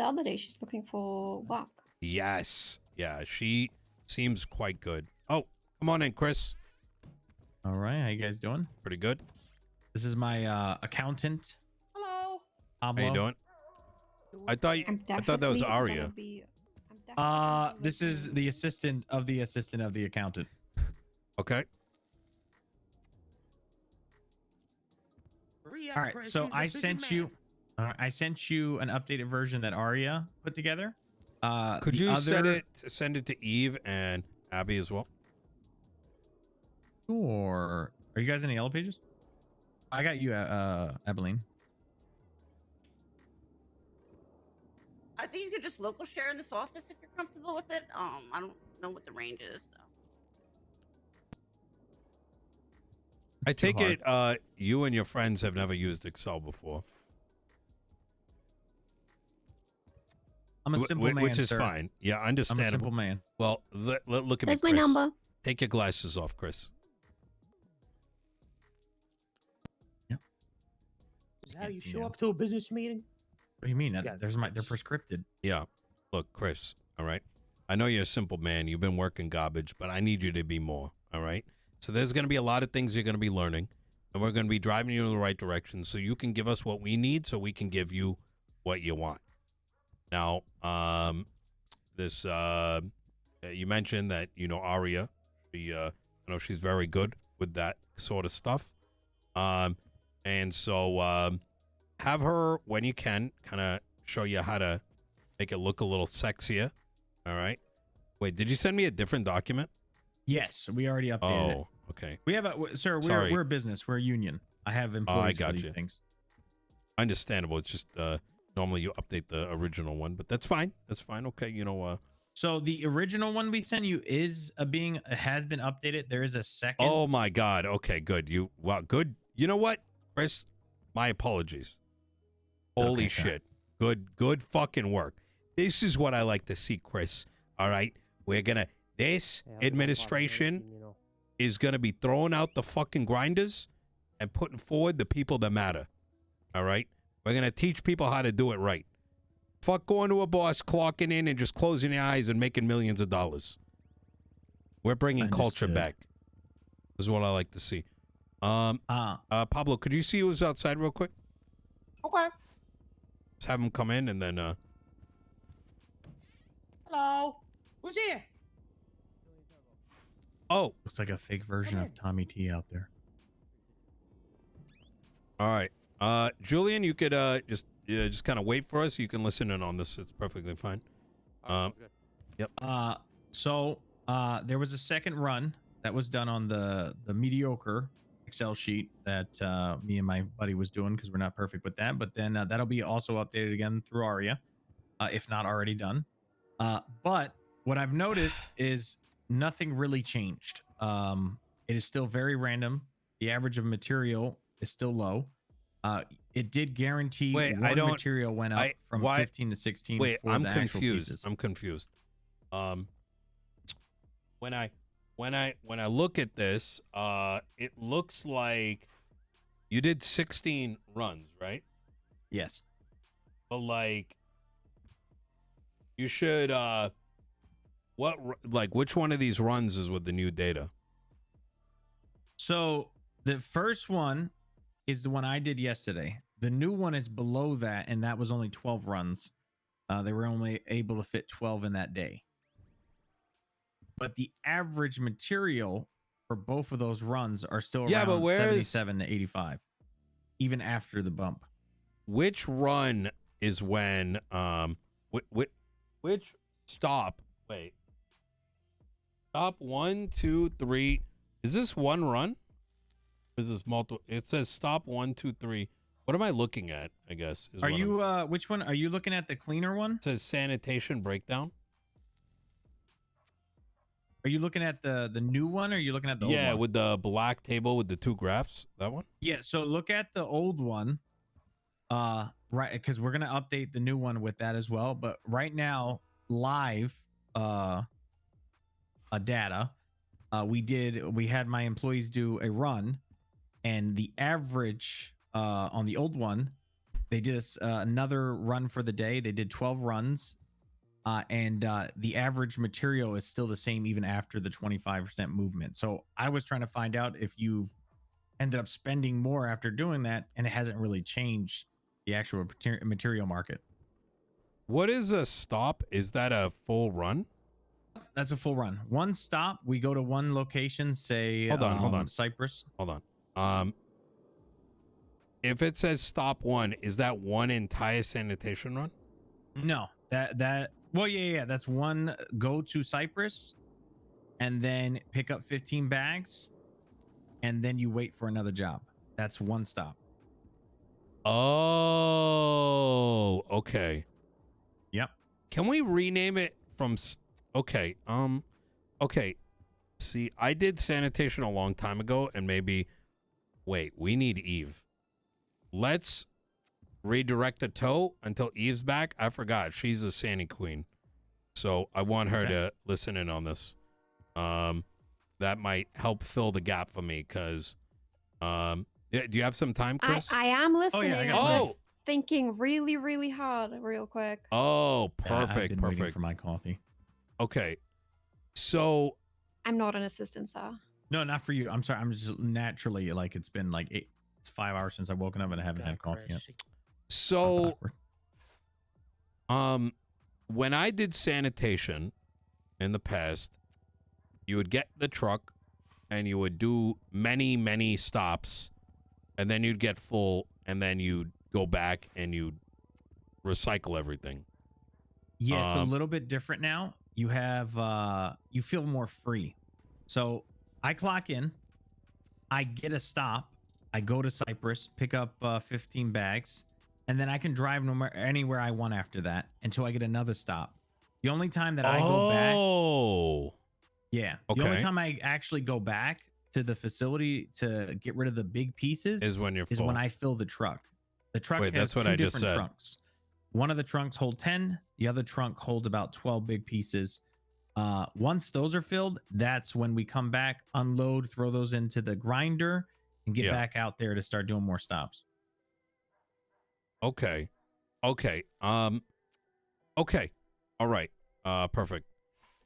the other day she's looking for work. Yes. Yeah, she seems quite good. Oh, come on in, Chris. All right, how you guys doing? Pretty good. This is my accountant. Hello. Pablo. How you doing? I thought that was Aria. This is the assistant of the assistant of the accountant. Okay. All right, so I sent you an updated version that Aria put together. Could you send it to Eve and Abby as well? Sure. Are you guys in the yellow pages? I got you, Abilene. I think you could just local share in this office if you're comfortable with it. I don't know what the range is though. I take it you and your friends have never used Excel before. I'm a simple man, which is sir. fine. Yeah, understandable. I'm a simple man. Well, look at me, There's Chris. my number. Take your glasses off, Chris. Yep. Is that how you show up to a business meeting? What do you mean? They're prescripted. Yeah. Look, Chris, all right? I know you're a simple man. You've been working garbage, but I need you to be more, all right? So there's going to be a lot of things you're going to be learning, and we're going to be driving you in the right direction so you can give us what we need so we can give you what you want. Now, this you mentioned that, you know, Aria, I know she's very good with that sort of stuff. And so have her, when you can, kind of show you how to make it look a little sexier. All right. Wait, did you send me a different document? Yes, we already updated it. Oh, okay. We have sir, we're a business. We're a union. I have employees for these things. Understandable. It's just normally you update the original one, but that's fine. That's fine. Okay, you know. So the original one we sent you has been updated. There is a second. Oh my God. Okay, good. Good. You know what, Chris? My apologies. Holy shit. Sir. Good fucking work. This is what I like to see, Chris. All right. This administration is gonna be throwing out the fucking grinders and putting forward the people that matter. All right. We're going to teach people how to do it right. Fuck going to a boss, clocking in, and just closing your eyes and making millions of dollars. We're bringing culture back. This is what I like to see. Pablo, could you see who's outside real quick? Okay. Let's have him come in and then... Hello. Who's here? Oh. Looks like a fake version of Tommy T out there. All right. Julian, you could just kind of wait for us. You can listen in on this. It's perfectly fine. Yep. So there was a second run that was done on the mediocre Excel sheet that me and my buddy was doing because we're not perfect with that. But then that'll be also updated again through Aria, if not already done. But what I've noticed is nothing really changed. It is still very random. The average of material is still low. It did guarantee material went up from 15 to 16. Wait, I'm confused. Pieces. I'm confused. When I look at this, it looks like you did 16 runs, right? Yes. But like, you should which one of these runs is with the new data? So the first one is the one I did yesterday. The new one is below that, and that was only 12 runs. They were only able to fit 12 in that day. But the average material for both of those runs are still around 77 to 85, even after the bump. Which run is when which stop? Wait, stop 1, 2, 3. Is this one run? Is this multiple? It says stop 1, 2, 3. What am I looking at? I guess. Are you which one are you looking at? The cleaner one? It says sanitation breakdown. Are you looking at the new one, or are you looking at the old one? With the black table with the two graphs. That one. Yeah. So look at the old one. Right, because we're gonna update the new one with that as well. But right now, live data, we had my employees do a run, and the average on the old one They did another run for the day. They did 12 runs, and the average material is still the same even after the 25% movement. So I was trying to find out if you've ended up spending more after doing that, and it hasn't really changed the actual material market. What is a stop? Is that a full run? That's a full run. One stop. We go to one location. Say, Hold on. Cyprus. Hold on. If it says stop one, is that one entire sanitation run? No, well, yeah. That's one go to Cyprus, and then pick up 15 bags, and then you wait for another job. That's one stop. Oh, okay. Yep. Can we rename it from? Okay. Okay. See, I did sanitation a long time ago, and maybe. Wait, we need Eve. Let's redirect a tow until Eve's back. I forgot she's a Sani queen, so I want her to listen in on this. That might help fill the gap for me because, do you have some time, Chris? I am listening. I I'm got just thinking really, really hard, real quick. Oh, I've perfect, been waiting for my coffee. Okay, so I'm not an assistant, sir. No, not for you. I'm sorry. I'm just naturally like it's been like it's 5 hours since I've woken up and I haven't had coffee yet. So, when I did sanitation in the past, you would get the truck and you would do many, many stops, and then you'd get full, and then you'd go back and you'd recycle everything. Yeah, it's a little bit different now. You have you feel more free. So I clock in, I get a stop, I go to Cyprus, pick up 15 bags, and then I can drive anywhere I want after that until I get another stop. The only time that I go back, the only time I actually go back to the facility to get rid of the big pieces is when when I fill the truck. The truck has that's what two I just different said. trunks. One of the trunks hold 10, the other trunk holds about 12 big pieces. Once those are filled, that's when we come back, unload, throw those into the grinder, and get back out there to start doing more stops. Okay. Okay. Okay. All right. Perfect.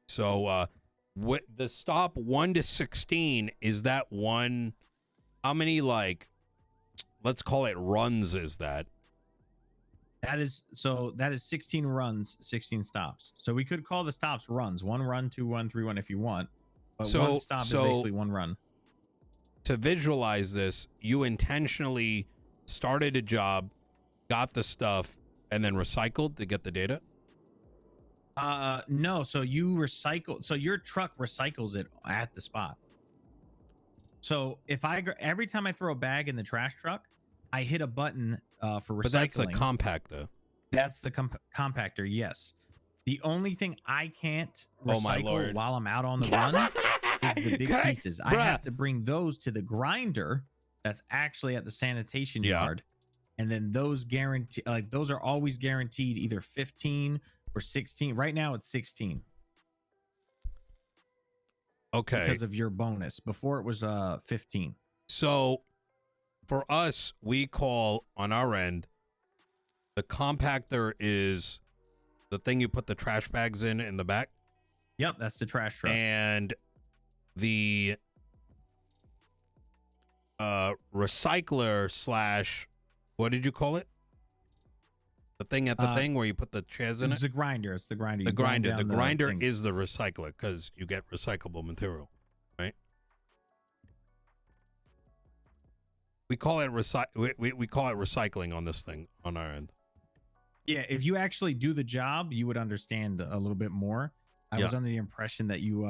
So, what the stop 1 to 16 is that one? How many let's call it runs? Is that? That is 16 runs, 16 stops. So we could call the stops runs. 1 run, 2 run, 3 run if you want. But one stop is basically 1 run. To visualize this, you intentionally started a job, got the stuff, and then recycled to get the data? No. So you recycle. So your truck recycles it at the spot. So if every time I throw a bag in the trash truck, I hit a button for recycling. But that's the compactor. That's the compactor. Yes. The only thing I can't recycle while I'm out on the run is the big pieces. I have to bring those to the grinder that's actually at the sanitation yard. And then those those are always guaranteed either 15 or 16. Right now it's 16. Okay. Because of your bonus. Before it was 15. So for us, we call on our end, the compactor is the thing you put the trash bags in the back. Yep, that's the trash truck. And the recycler / what did you call it? The thing at the thing where you put the chairs in it? It's the grinder. It's the grinder. The grinder. The grinder is the recycler because you get recyclable material, right? We call it we call it recycling on this thing on our end. Yeah, if you actually do the job, you would understand a little bit more. I was under the impression that you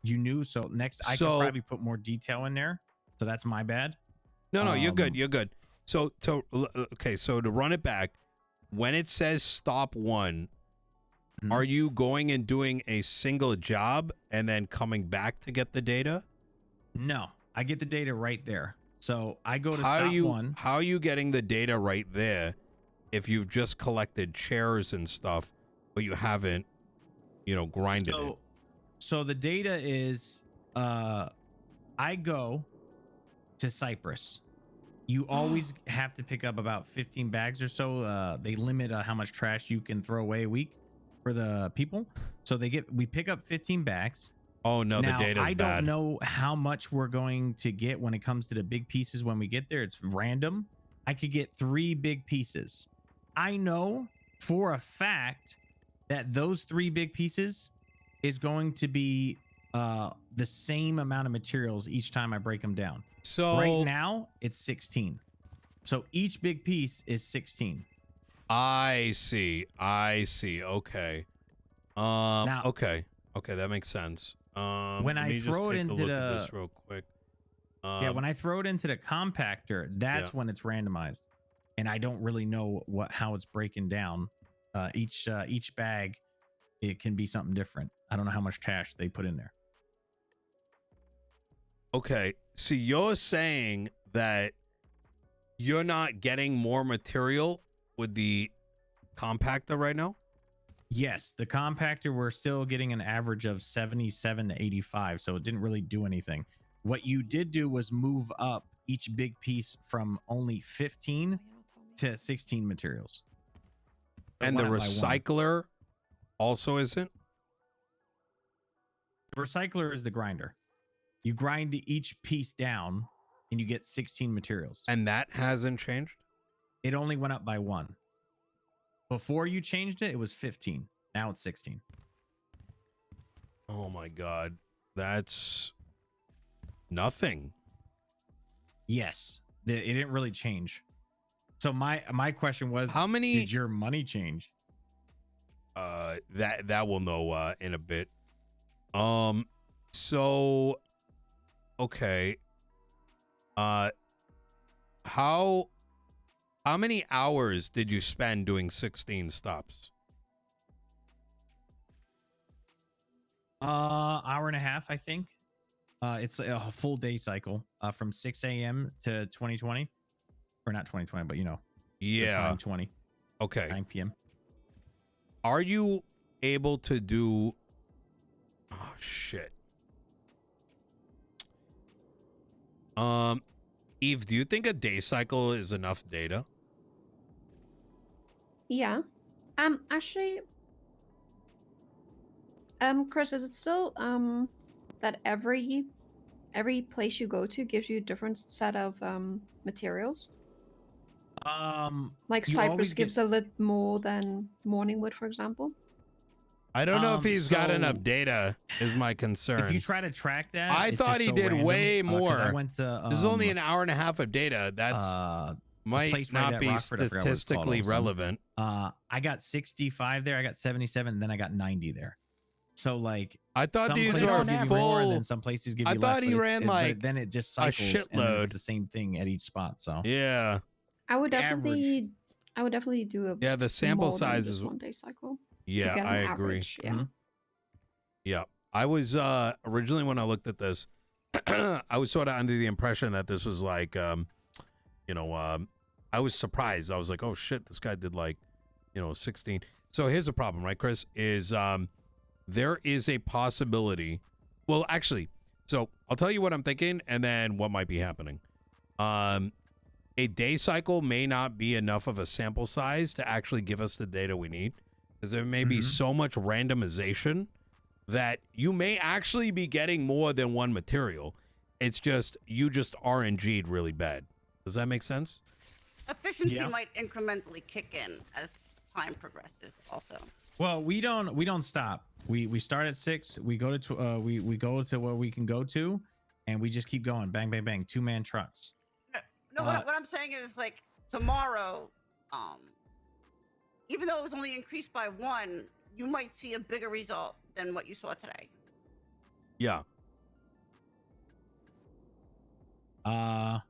you knew. So next I could probably put more detail in there. So that's my bad. No, you're good. You're good. So to run it back, when it says stop 1, are you going and doing a single job and then coming back to get the data? No, I get the data right there. So I go to stop 1. How are you getting the data right there if you've just collected chairs and stuff, but you haven't, grinded it? So the data is, I go to Cyprus. You always have to pick up about 15 bags or so. They limit how much trash you can throw away a week for the people. So we pick up 15 bags. Oh no, the Now, data's I bad. don't know how much we're going to get when it comes to the big pieces when we get there. It's random. I could get 3 big pieces. I know for a fact that those 3 big pieces is going to be the same amount of materials each time I break them down. So Right now, it's 16. So each big piece is 16. I see. Okay. Now- Okay. Okay, that makes sense. When let I me just throw it take a into look at the- this real quick. Yeah, when I throw it into the compactor, that's when it's randomized, and I don't really know how it's breaking down. Each bag, it can be something different. I don't know how much trash they put in there. Okay, so you're saying that you're not getting more material with the compactor right now? Yes, the compactor, we're still getting an average of 77 to 85, so it didn't really do anything. What you did do was move up each big piece from only 15 to 16 materials. So it And the went up by 1. recycler also isn't? The recycler is the grinder. You grind each piece down and you get 16 materials. And that hasn't changed? It only went up by 1. Before you changed it, it was 15. Now it's 16. Oh my god. That's nothing. Yes. It didn't really change. So my question was, How many did your money change? that we'll know in a bit. So okay. How many hours did you spend doing 16 stops? Hour and a half, I think. It's a full day cycle from 6 a.m. to 2020. Or not 2020, but the Yeah. time 20, Okay. 9 p.m. Are you able to do oh shit. Eve, do you think a day cycle is enough data? Yeah. Actually, Chris, is it still that every place you go to gives you a different set of materials? Like You Cyprus always get- gives a little more than Morningwood, for example. I don't know if he's got so enough data is my concern. If you try to track that, I it's thought just he so did random, way 'cause I more. went to This is only an hour and a half of data. That's might place right not at be Rockford, I forgot what it's called statistically also. relevant. I got 65 there, I got 77, and then I got 90 there. So like I thought some these places were give you more, and then full. some places give I you less. thought he but ran, but like, then it just a cycles, and then shitload. it's the same thing at each spot. So Yeah. I would The average. definitely do a Yeah, the sample more than size just is 1 day cycle to yeah, get an I agree. average. Yeah. Mhm. Yeah. I was originally when I looked at this, I was sort of under the impression that this was like I was surprised. I was like, "Oh shit, this guy did like, 16." So here's the problem, right, Chris? Is there is a possibility. Well, actually, so I'll tell you what I'm thinking and then what might be happening. A day cycle may not be enough of a sample size to actually give us the data we need, because there may be Mhm. so much randomization that you may actually be getting more than one material. It's just you just RNG'd really bad. Does that make sense? Efficiency Yeah. might incrementally kick in as time progresses. Also, well, we don't stop. We start at 6. We go to we go to where we can go to, and we just keep going. Bang, bang, bang. 2-man trucks. no. What I'm saying is like tomorrow, even though it was only increased by 1, you might see a bigger result than what you saw today. Yeah. I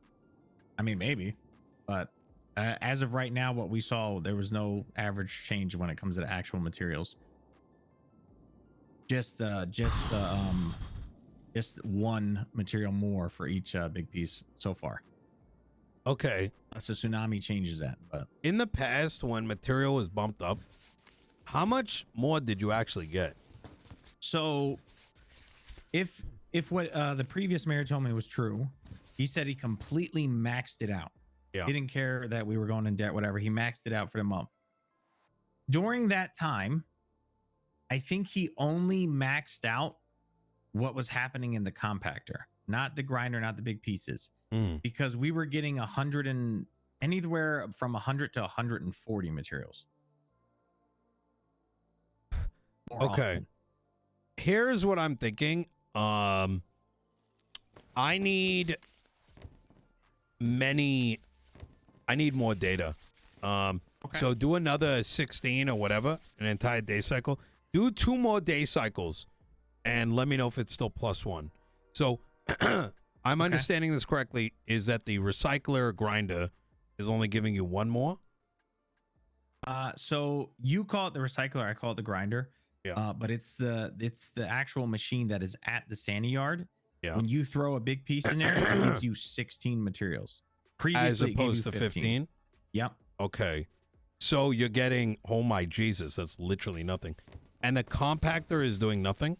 mean maybe, but as of right now, what we saw, there was no average change when it comes to the actual materials. Just 1 material more for each big piece so far. Okay. Unless the tsunami changes that, but In the past, when material was bumped up, how much more did you actually get? so if what the previous mayor told me was true, he said he completely maxed it out. Yeah. He didn't care that we were going in debt, whatever. He maxed it out for the month. During that time, I think he only maxed out what was happening in the compactor, not the grinder, not the big pieces, because we were getting 100 and anywhere from 100 to 140 materials. More Okay. often. Here's what I'm thinking. I need more data. Okay. So do another 16 or whatever, an entire day cycle. Do 2 more day cycles and let me know if it's still +1. So I'm understanding this correctly, is that the recycler grinder is only giving you 1 more? So you call it the recycler, I call it the grinder. Yeah. But it's the actual machine that is at the Sani yard. Yeah. When you throw a big piece in there, it gives you 16 materials. Previously, As it gave opposed you to 15? Yep. Okay. So you're getting, oh my Jesus, that's literally nothing. And the compactor is doing nothing?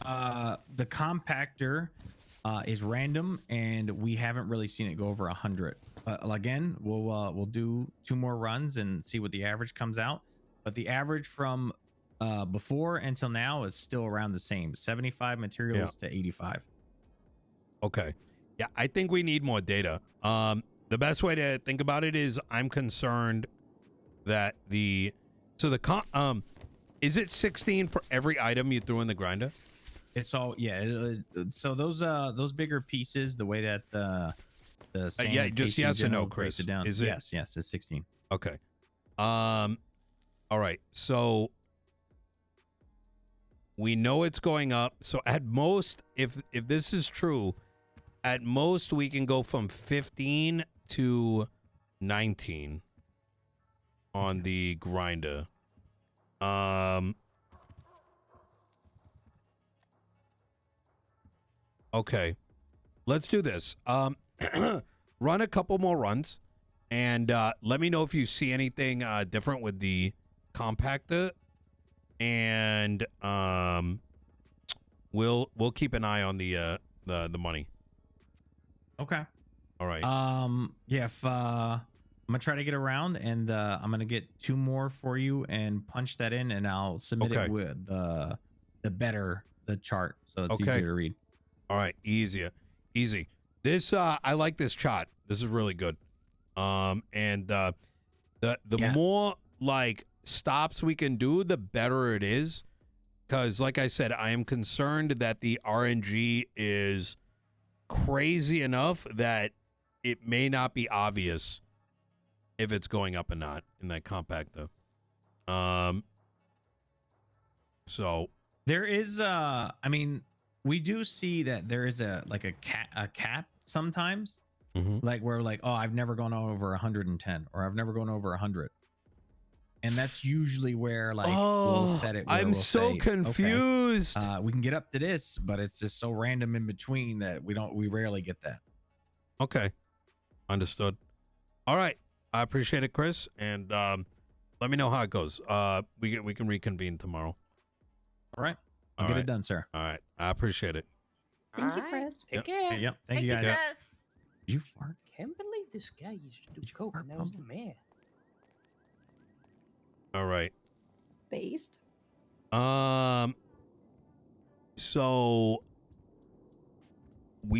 The compactor is random, and we haven't really seen it go over 100. Again, we'll do 2 more runs and see what the average comes out. But the average from before until now is still around the same, 75 materials to 85. Okay. Yeah, I think we need more data. The best way to think about it is I'm concerned that is it 16 for every item you threw in the grinder? It's all so those bigger pieces, the way that the yeah, just yes or no, breaks Chris. it down. Is it? Yes, it's 16. Okay. All right. So we know it's going up. So at most, if this is true, at most we can go from 15 to 19 on the grinder. Okay. Let's do this. Run a couple more runs and let me know if you see anything different with the compactor, and we'll keep an eye on the money. Okay. All right. Yeah, if I'm gonna try to get around, and I'm gonna get 2 more for you and punch that in, and I'll submit it with the chart, so it's easier to read. All right, easy. This I like this chart. This is really good. And the more like stops we can do, the better it is. Because like I said, I am concerned that the RNG is crazy enough that it may not be obvious if it's going up or not in that compactor. So there is I mean, we do see that there is a cap sometimes, like where like, oh, I've never gone over 110, or I've never gone over 100, and that's usually where like we'll set it. I'm so confused. Okay, we can get up to this, but it's just so random in between that we rarely get that. Okay, understood. All right, I appreciate it, Chris, and let me know how it goes. We can reconvene tomorrow. All right. I'll get it done, sir. All right. I appreciate it. Thank you, Chris. Take care. Yep. Thank you, guys. Did you fart? Can't believe this guy used to do coke, and that was the man. All right. Based. So